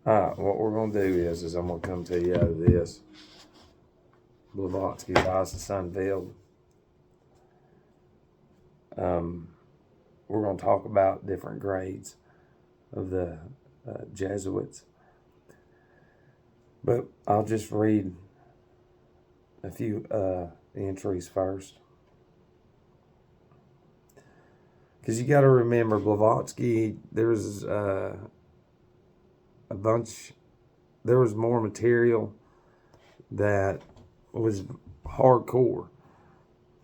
Alright, what we're going to do is I'm going to come to you out of this. Blavatsky's Isis Unveiled. We're going to talk about different grades of the Jesuits. But I'll just read a few entries first. Because you got to remember, Blavatsky, there was there was more material that was hardcore.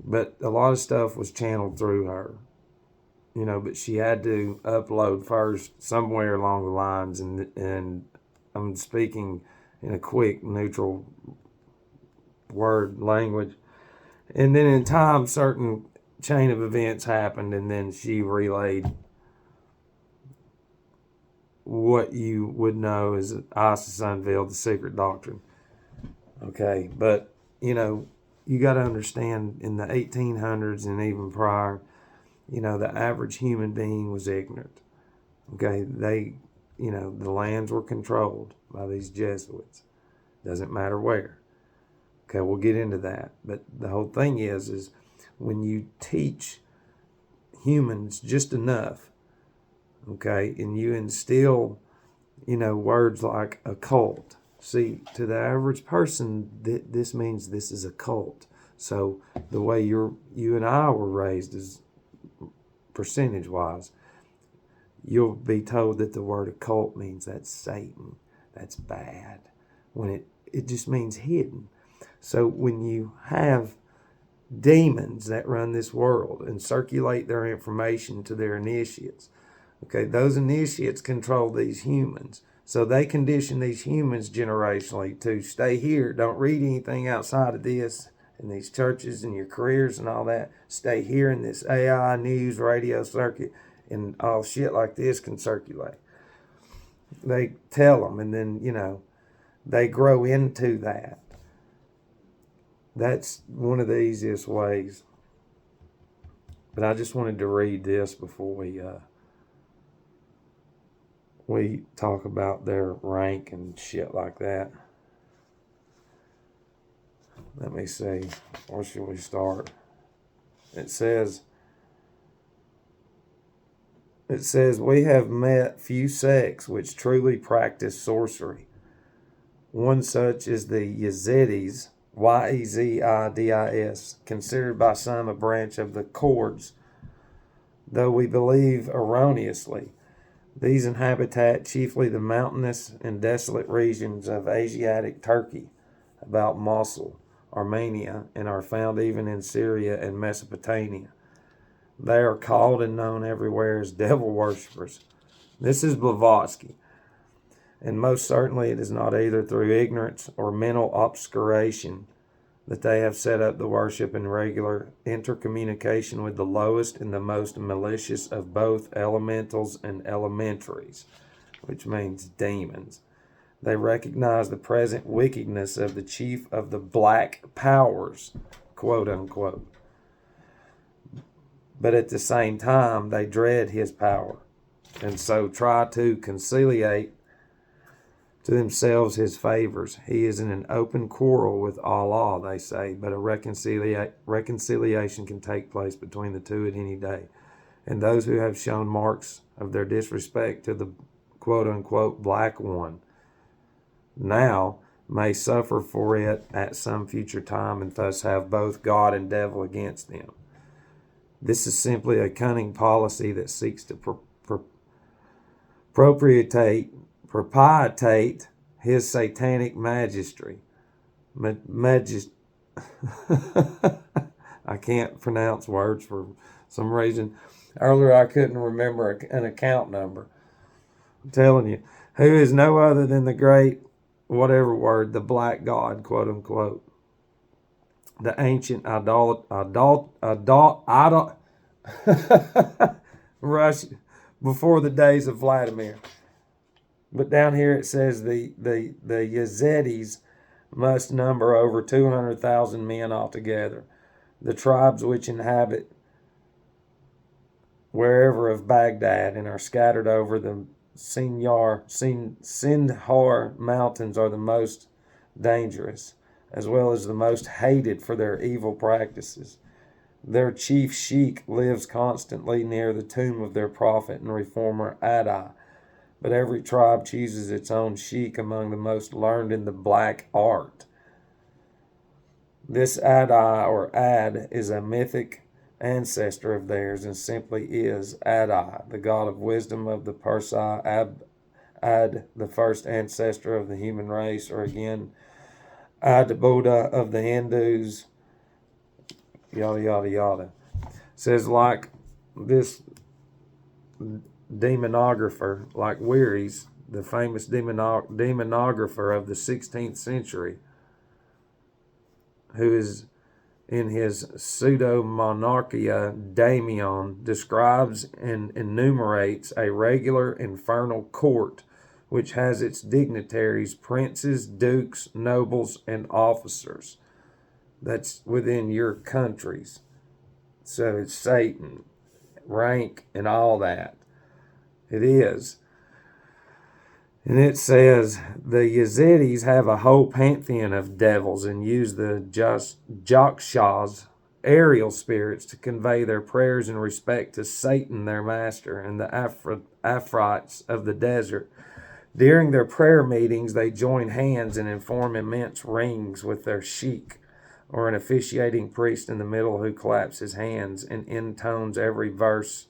But a lot of stuff was channeled through her. But she had to upload first somewhere along the lines, and I'm speaking in a quick, neutral word language. And then in time, certain chain of events happened, and then she relayed what you would know as Isis Unveiled, the secret doctrine. Okay, but, you got to understand, in the 1800s and even prior, the average human being was ignorant. Okay, the lands were controlled by these Jesuits. Doesn't matter where. Okay, we'll get into that. But the whole thing is when you teach humans just enough, okay, and you instill, words like occult. See, to the average person, this means this is a cult. So the way you and I were raised is percentage-wise, you'll be told that the word occult means that's Satan. That's bad. When it just means hidden. So when you have demons that run this world and circulate their information to their initiates, okay, those initiates control these humans. So they condition these humans generationally to stay here. Don't read anything outside of this and these churches and your careers and all that. Stay here in this AI news radio circuit, and all shit like this can circulate. They tell them, and then, they grow into that. That's one of the easiest ways. But I just wanted to read this before we talk about their rank and shit like that. Let me see. Where should we start? It says, we have met few sects which truly practice sorcery. One such is the Yezidis, Yezidis, considered by some a branch of the Kurds, though we believe erroneously. These inhabit chiefly the mountainous and desolate regions of Asiatic Turkey, about Mosul, Armenia, and are found even in Syria and Mesopotamia. They are called and known everywhere as devil worshippers. This is Blavatsky. And most certainly it is not either through ignorance or mental obscuration that they have set up the worship in regular intercommunication with the lowest and the most malicious of both elementals and elementaries, which means demons. They recognize the present wickedness of the chief of the black powers, quote unquote. But at the same time, they dread his power, and so try to conciliate to themselves his favors. He is in an open quarrel with Allah, they say, but a reconciliation can take place between the two at any day. And those who have shown marks of their disrespect to the quote-unquote black one now may suffer for it at some future time, and thus have both God and devil against them. This is simply a cunning policy that seeks to propitiate his satanic magistry. I can't pronounce words for some reason. Earlier I couldn't remember an account number. I'm telling you, who is no other than the great, whatever word, the black god, quote unquote. The ancient Russia, before the days of Vladimir. But down here it says the Yezidis must number over 200,000 men altogether. The tribes which inhabit wherever of Baghdad and are scattered over the Sindhar mountains are the most dangerous, as well as the most hated for their evil practices. Their chief sheikh lives constantly near the tomb of their prophet and reformer Adai, but every tribe chooses its own sheikh among the most learned in the black art. This Adai or Ad is a mythic ancestor of theirs and simply is Adai, the god of wisdom of the Persai, Ad, the first ancestor of the human race, or again, Ad Buddha of the Hindus, yada, yada, yada. It says like this demonographer, like Wierys, the famous demonographer of the 16th century, who is in his Pseudo-Monarchia Daemon, describes and enumerates a regular infernal court which has its dignitaries, princes, dukes, nobles, and officers. That's within your countries. So it's Satan, rank, and all that. It is. And it says the Yazidis have a whole pantheon of devils and use the Jakshas, aerial spirits, to convey their prayers in respect to Satan, their master, and the Afrites of the desert. During their prayer meetings, they join hands and form immense rings with their sheikh, or an officiating priest in the middle who claps his hands and intones every verse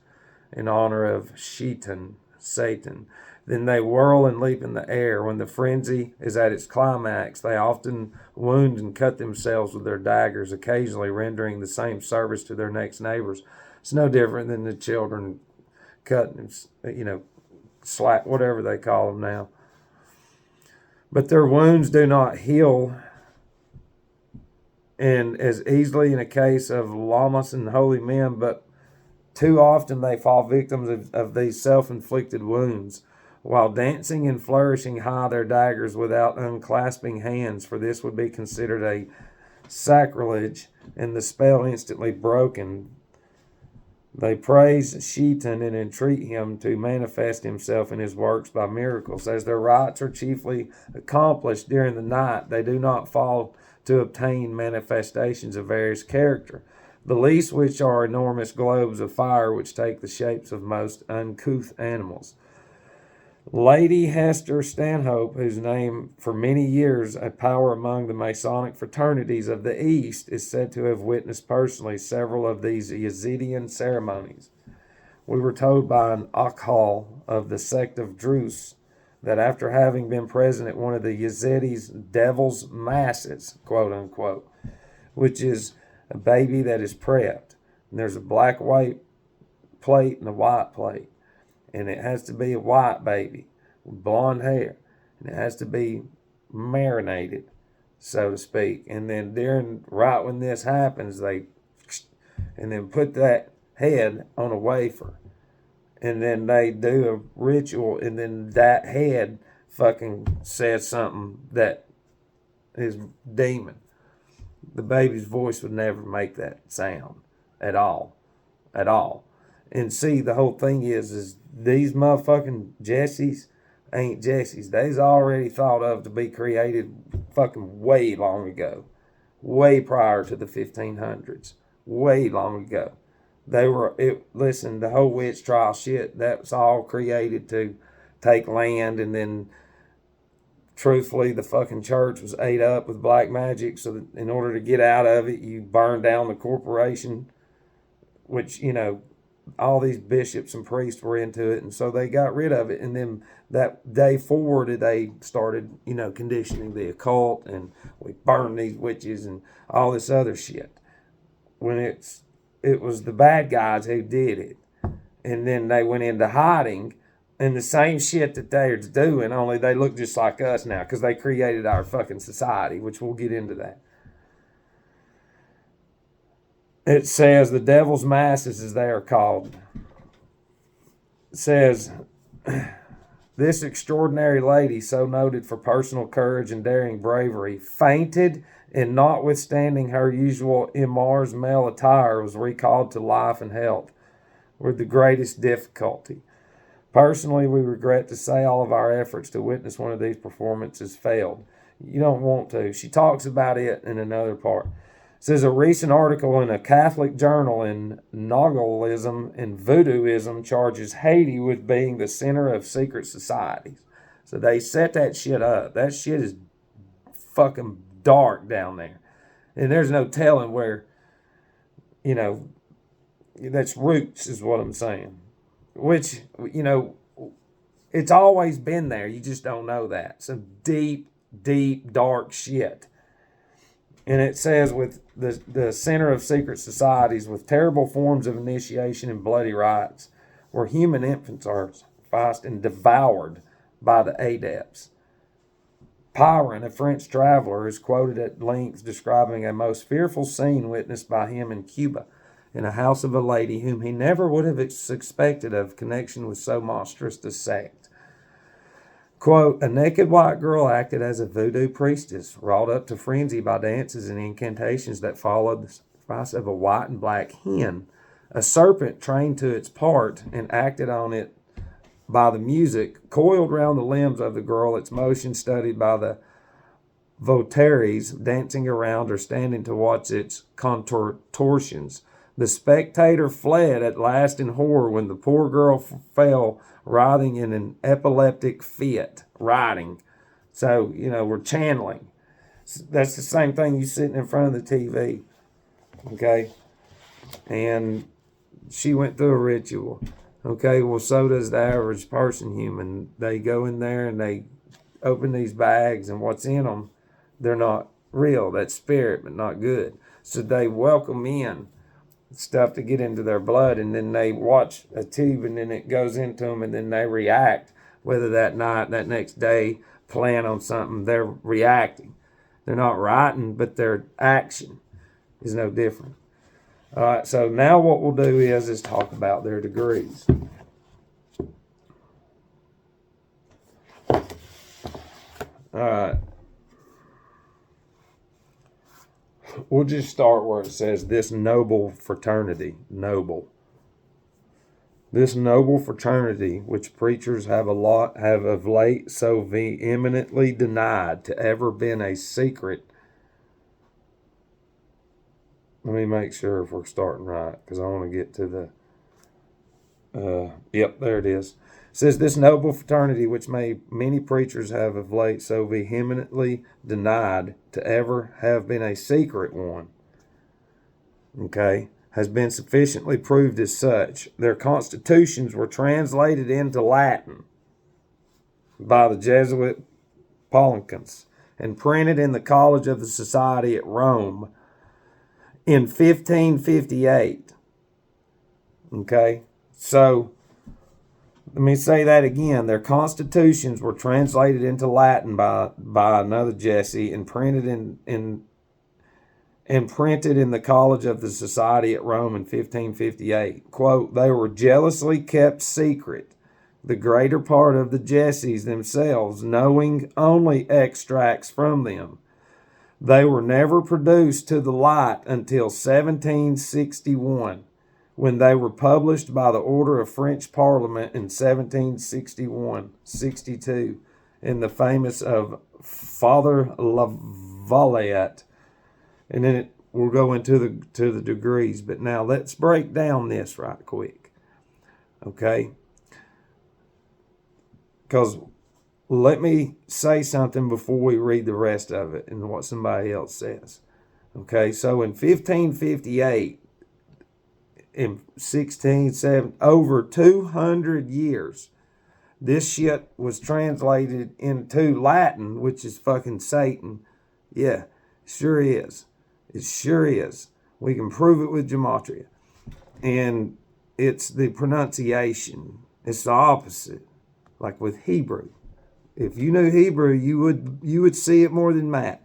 in honor of Satan. Then they whirl and leap in the air. When the frenzy is at its climax, they often wound and cut themselves with their daggers, occasionally rendering the same service to their next neighbors. It's no different than the children cutting, slap, whatever they call them now. But their wounds do not heal, and as easily in a case of lamas and holy men, but too often they fall victims of these self-inflicted wounds, while dancing and flourishing high their daggers without unclasping hands, for this would be considered a sacrilege, and the spell instantly broken. They praise Shaitan and entreat him to manifest himself in his works by miracles. As their rites are chiefly accomplished during the night, they do not fall to obtain manifestations of various character, the least which are enormous globes of fire which take the shapes of most uncouth animals. Lady Hester Stanhope, whose name for many years a power among the Masonic fraternities of the East, is said to have witnessed personally several of these Yazidian ceremonies. We were told by an Akhal of the sect of Druze that after having been present at one of the Yazidis' devil's masses, quote unquote, which is a baby that is prepped, and there's a black-white plate and a white plate, and it has to be a white baby with blonde hair, and it has to be marinated, so to speak. And then right when this happens, they put that head on a wafer, and then they do a ritual, and then that head fucking says something that is demon. The baby's voice would never make that sound at all. And see, the whole thing is these motherfucking Jessies ain't Jessies. They's already thought of to be created fucking way long ago. Way prior to the 1500s. Way long ago. Listen, the whole witch trial shit, that's all created to take land, and then truthfully, the fucking church was ate up with black magic, so that in order to get out of it, you burn down the corporation, which, all these bishops and priests were into it, and so they got rid of it. And then that day forward, they started, conditioning the occult, and we burned these witches and all this other shit. When it was the bad guys who did it, and then they went into hiding. And the same shit that they're doing, only they look just like us now because they created our fucking society, which we'll get into that. It says the devil's masses, as they are called. It says, this extraordinary lady, so noted for personal courage and daring bravery, fainted, and notwithstanding her usual Imar's male attire, was recalled to life and health with the greatest difficulty. Personally, we regret to say all of our efforts to witness one of these performances failed. You don't want to. She talks about it in another part. It says a recent article in a Catholic journal in Nogalism and Voodooism charges Haiti with being the center of secret societies. So they set that shit up. That shit is fucking dark down there. And there's no telling where, that's roots is what I'm saying. Which, it's always been there. You just don't know that. Some deep, deep, dark shit. And it says with the center of secret societies with terrible forms of initiation and bloody rites, where human infants are sacrificed and devoured by the adepts. Pyron, a French traveler, is quoted at length describing a most fearful scene witnessed by him in Cuba, in a house of a lady whom he never would have expected of connection with so monstrous a sect. Quote, a naked white girl acted as a voodoo priestess, wrought up to frenzy by dances and incantations that followed the sacrifice of a white and black hen. A serpent trained to its part and acted on it by the music, coiled round the limbs of the girl, its motion studied by the votaries dancing around or standing to watch its contortions. The spectator fled at last in horror when the poor girl fell, writhing in an epileptic fit. Writing. So, we're channeling. That's the same thing you sitting in front of the TV. Okay? And she went through a ritual. Okay, well, so does the average person, human. They go in there and they open these bags, and what's in them, they're not real. That's spirit, but not good. So they welcome in stuff to get into their blood, and then they watch a tube, and then it goes into them, and then they react. Whether that night, that next day, plan on something, they're reacting. They're not writing, but their action is no different. All right, so now what we'll do is talk about their degrees. All right. We'll just start where it says this noble fraternity. Noble. This noble fraternity, which preachers have of late so vehemently denied to ever been a secret. Let me make sure if we're starting right, because I want to get to the, yep, there it is. It says, this noble fraternity, which many preachers have of late so vehemently denied to ever have been a secret one, okay, has been sufficiently proved as such. Their constitutions were translated into Latin by the Jesuit Paulincans and printed in the College of the Society at Rome in 1558. Okay, so let me say that again. Their constitutions were translated into Latin by another Jesse and printed in the College of the Society at Rome in 1558. Quote, they were jealously kept secret, the greater part of the Jesses themselves knowing only extracts from them. They were never produced to the light until 1761, when they were published by the order of French Parliament in 1761-62 in the famous of Father Lavalette. And then we'll go into the degrees. But now let's break down this right quick. Okay? Because let me say something before we read the rest of it and what somebody else says. Okay, so in 1558, in 1670, over 200 years, this shit was translated into Latin, which is fucking Satan. Yeah, sure is. It sure is. We can prove it with gematria. And it's the pronunciation. It's the opposite. Like with Hebrew. If you knew Hebrew, you would see it more than Matt.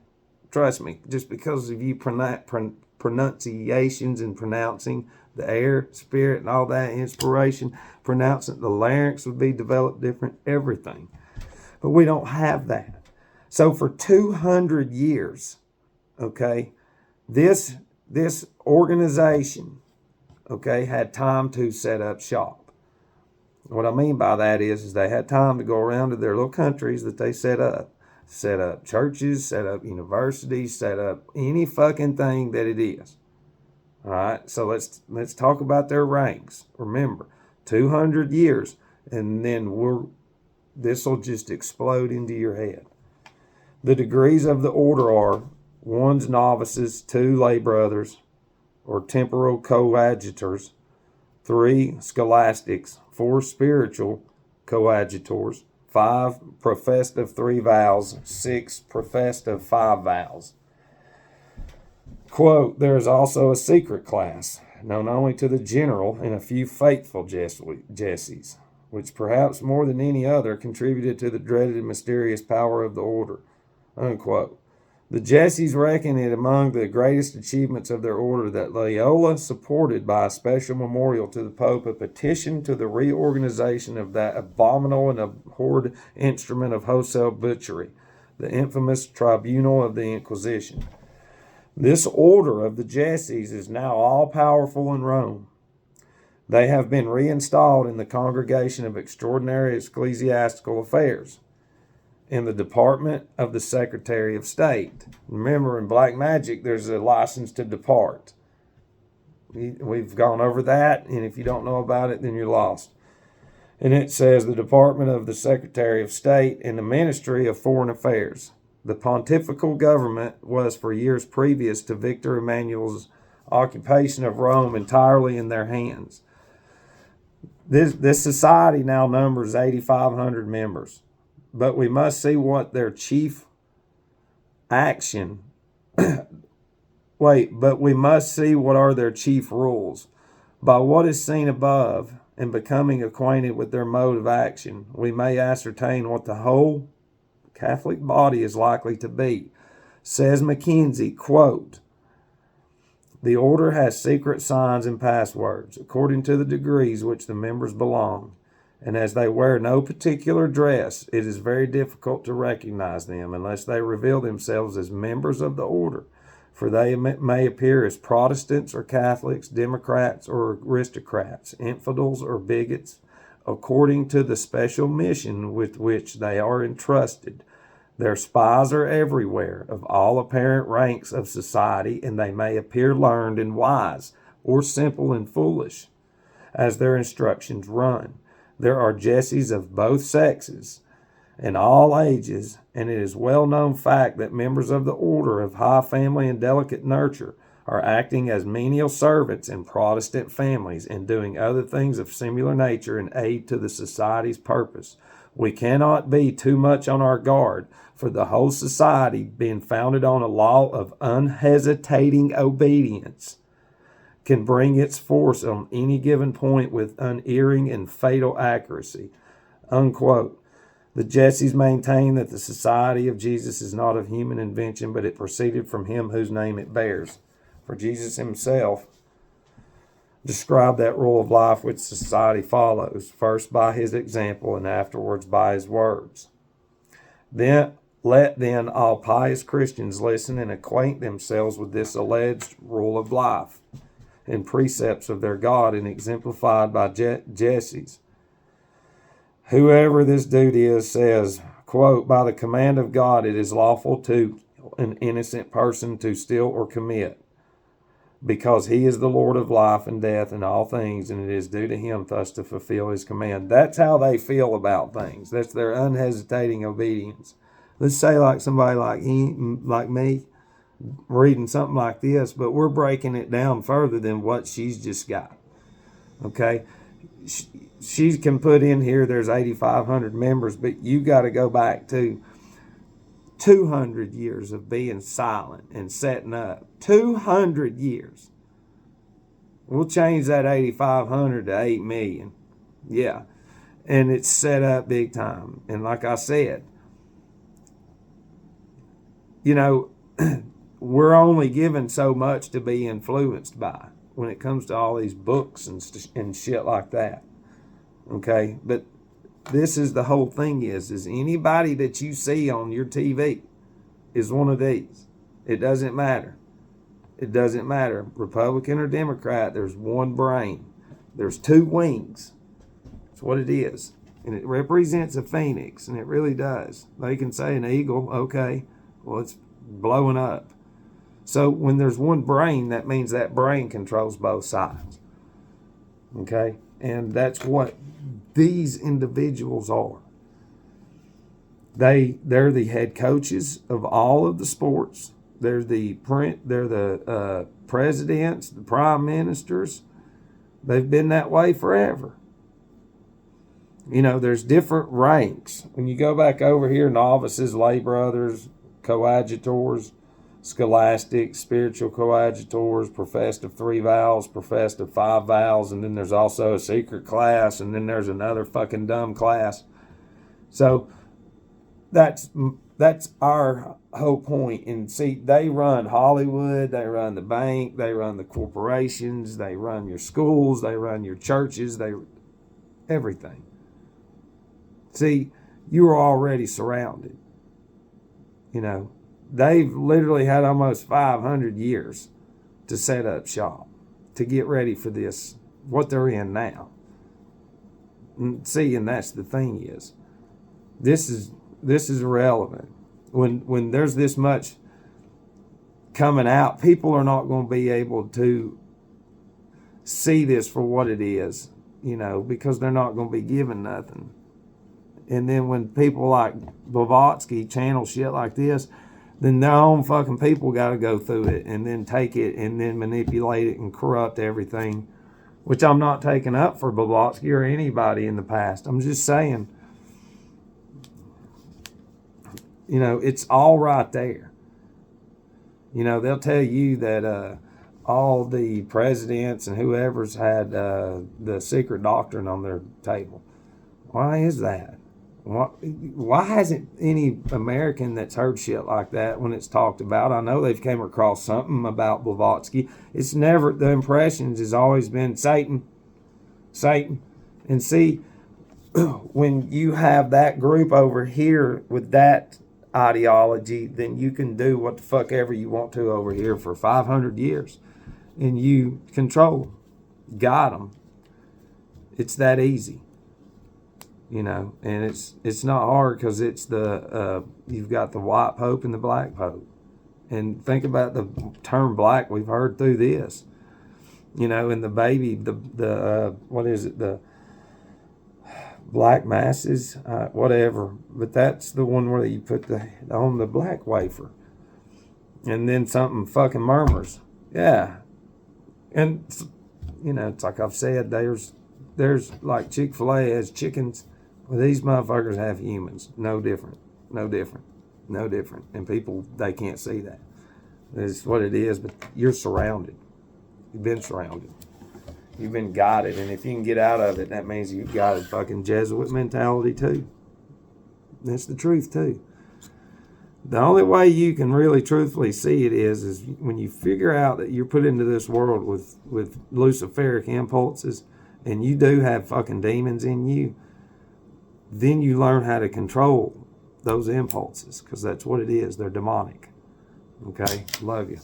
Trust me, just because of you pronunciations and pronouncing the air, spirit, and all that, inspiration, pronouncing the larynx would be developed different, everything. But we don't have that. So for 200 years, okay, this organization, okay, had time to set up shop. What I mean by that is they had time to go around to their little countries that they set up churches, set up universities, set up any fucking thing that it is. All right, so let's talk about their ranks. Remember, 200 years, and then this will just explode into your head. The degrees of the order are: 1's novices, 2 lay brothers or temporal coadjutors, 3 scholastics, 4 spiritual coadjutors, 5 professed of 3 vows, 6 professed of 5 vows. Quote, there is also a secret class, known only to the general and a few faithful Jessies, which perhaps more than any other contributed to the dreaded and mysterious power of the order. Unquote. The Jessies reckon it among the greatest achievements of their order that Loyola supported by a special memorial to the Pope a petition to the reorganization of that abominable and abhorred instrument of wholesale butchery, the infamous Tribunal of the Inquisition. This order of the Jessies is now all-powerful in Rome. They have been reinstalled in the Congregation of Extraordinary Ecclesiastical Affairs, in the Department of the Secretary of State. Remember, in black magic, there's a license to depart. We've gone over that, and if you don't know about it, then you're lost. And it says the Department of the Secretary of State and the Ministry of Foreign Affairs. The pontifical government was, for years previous to Victor Emmanuel's occupation of Rome, entirely in their hands. This society now numbers 8,500 members. But we must see what their chief action. But we must see what are their chief rules. By what is seen above, and becoming acquainted with their mode of action, we may ascertain what the whole Catholic body is likely to be. Says Mackenzie, quote, the order has secret signs and passwords, according to the degrees which the members belong. And as they wear no particular dress, it is very difficult to recognize them unless they reveal themselves as members of the order, for they may appear as Protestants or Catholics, Democrats or aristocrats, infidels or bigots, according to the special mission with which they are entrusted. Their spies are everywhere, of all apparent ranks of society, and they may appear learned and wise, or simple and foolish, as their instructions run. There are Jessies of both sexes and all ages, and it is a well-known fact that members of the order of high family and delicate nurture are acting as menial servants in Protestant families and doing other things of similar nature in aid to the society's purpose. We cannot be too much on our guard, for the whole society, being founded on a law of unhesitating obedience, can bring its force on any given point with unerring and fatal accuracy. Unquote. The Jessies maintain that the Society of Jesus is not of human invention, but it proceeded from him whose name it bears. For Jesus himself described that rule of life which society follows, first by his example and afterwards by his words. Let then all pious Christians listen and acquaint themselves with this alleged rule of life and precepts of their God, and exemplified by Jessies. Whoever this duty is says, quote, by the command of God it is lawful to an innocent person to steal or commit, because he is the Lord of life and death and all things, and it is due to him thus to fulfill his command. That's how they feel about things. That's their unhesitating obedience. Let's say like somebody like me, reading something like this, but we're breaking it down further than what she's just got. Okay? She can put in here there's 8,500 members, but you got to go back to 200 years of being silent and setting up. 200 years. We'll change that 8,500 to 8 million. Yeah. And it's set up big time. And like I said, we're only given so much to be influenced by when it comes to all these books and shit like that. Okay? But this is the whole thing is anybody that you see on your TV is one of these. It doesn't matter. It doesn't matter. Republican or Democrat, there's one brain. There's two wings. That's what it is. And it represents a phoenix, and it really does. They can say an eagle, okay, well, it's blowing up. So when there's one brain, that means that brain controls both sides. Okay? And that's what these individuals are. They're the head coaches of all of the sports. They're the presidents, the prime ministers. They've been that way forever. You know, there's different ranks. When you go back over here, novices, lay brothers, coadjutors, scholastics, spiritual coadjutors, professed of 3 vows, professed of 5 vows, and then there's also a secret class, and then there's another fucking dumb class. So that's our whole point. And see, they run Hollywood, they run the bank, they run the corporations, they run your schools, they run your churches, everything. See, you are already surrounded. You know, they've literally had almost 500 years to set up shop, to get ready for this, what they're in now. And see, and that's the thing is, this is irrelevant. When there's this much coming out, people are not going to be able to see this for what it is, you know, because they're not going to be given nothing. And then when people like Blavatsky channel shit like this, then their own fucking people got to go through it and then take it and then manipulate it and corrupt everything, which I'm not taking up for Blavatsky or anybody in the past. I'm just saying, you know, it's all right there. You know, they'll tell you that all the presidents and whoever's had the secret doctrine on their table. Why is that? Why hasn't any American that's heard shit like that when it's talked about? I know they've came across something about Blavatsky. It's never, the impressions has always been Satan. And see, when you have that group over here with that ideology, then you can do what the fuck ever you want to over here for 500 years. And you control them. Got them. It's that easy. You know, and it's not hard because it's you've got the white pope and the black pope. And think about the term black we've heard through this. You know, and the baby, what is it, the black masses, whatever. But that's the one where you put on the black wafer. And then something fucking murmurs. Yeah. And, you know, it's like I've said, there's like Chick-fil-A has chickens. Well, these motherfuckers have humans. No different. And people, they can't see that. It's what it is, but you're surrounded. You've been surrounded. You've been guided. And if you can get out of it, that means you've got a fucking Jesuit mentality too. That's the truth too. The only way you can really truthfully see it is when you figure out that you're put into this world with Luciferic impulses and you do have fucking demons in you, then you learn how to control those impulses because that's what it is. They're demonic. Okay? Love you.